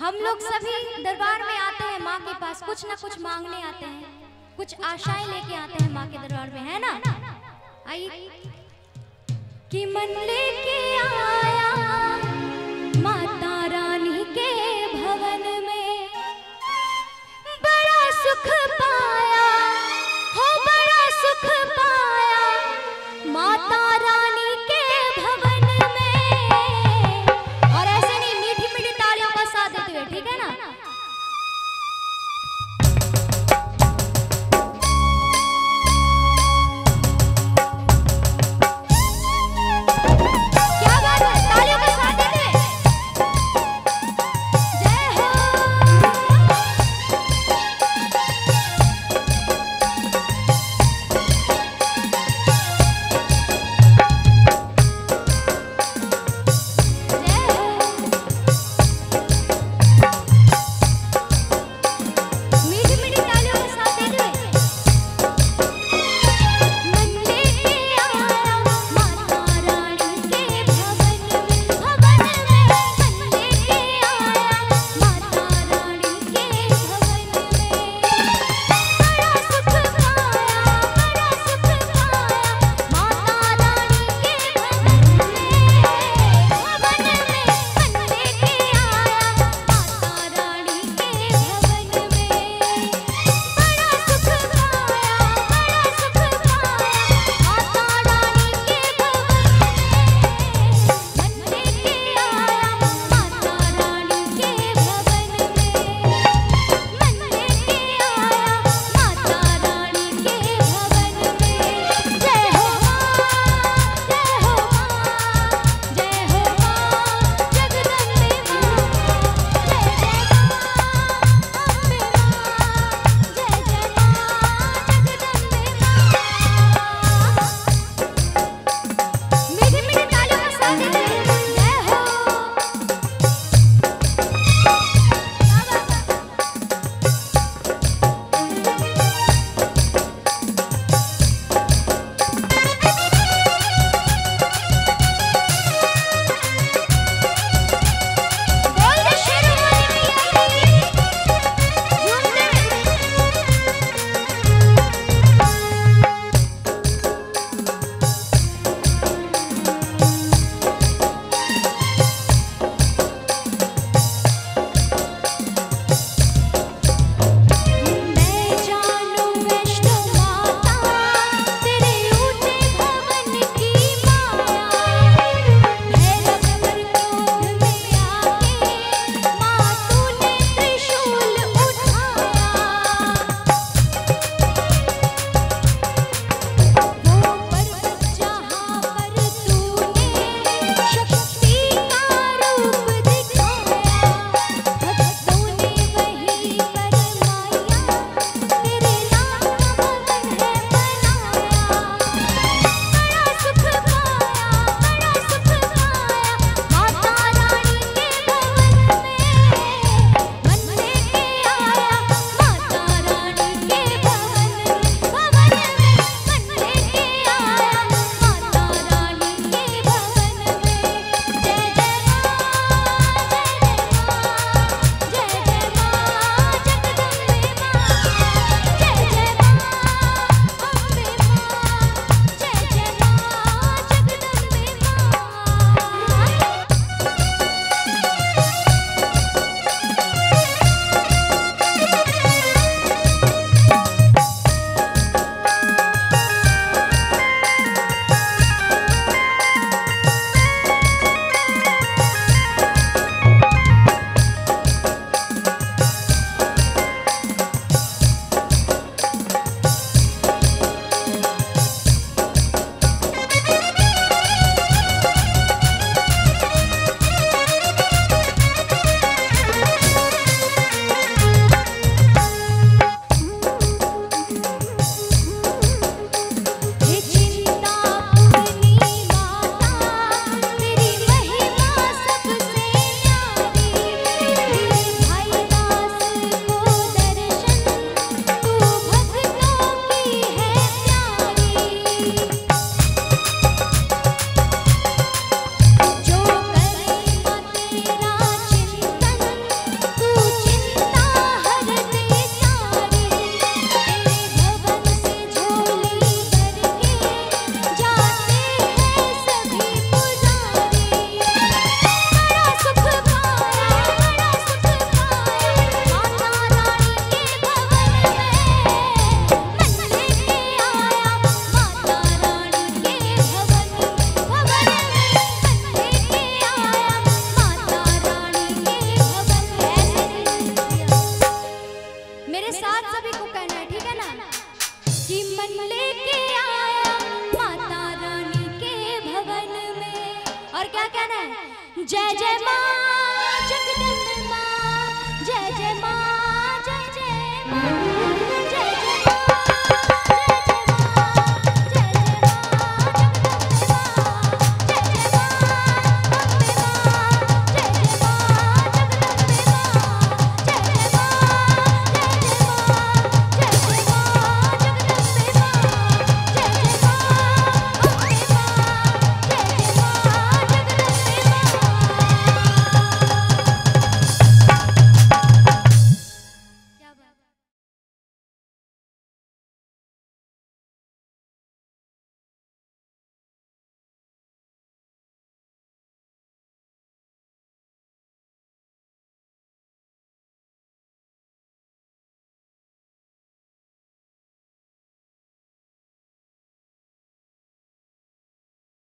हम लोग सभी दरबार में आते हैं माँ के पास, कुछ ना कुछ मांगने आते हैं, कुछ आशाएं लेके आते हैं माँ के दरबार में, है ना। आइए कि मन लेके आया माता रानी के भवन में, बड़ा सुख पाया हो, बड़ा सुख पाया माता रानी के भवन में। और ऐसे नहीं, मीठी मीठी तालियों का साथ देते हुए, ठीक है ना। क्या बात है, तालियों का जय जय माँ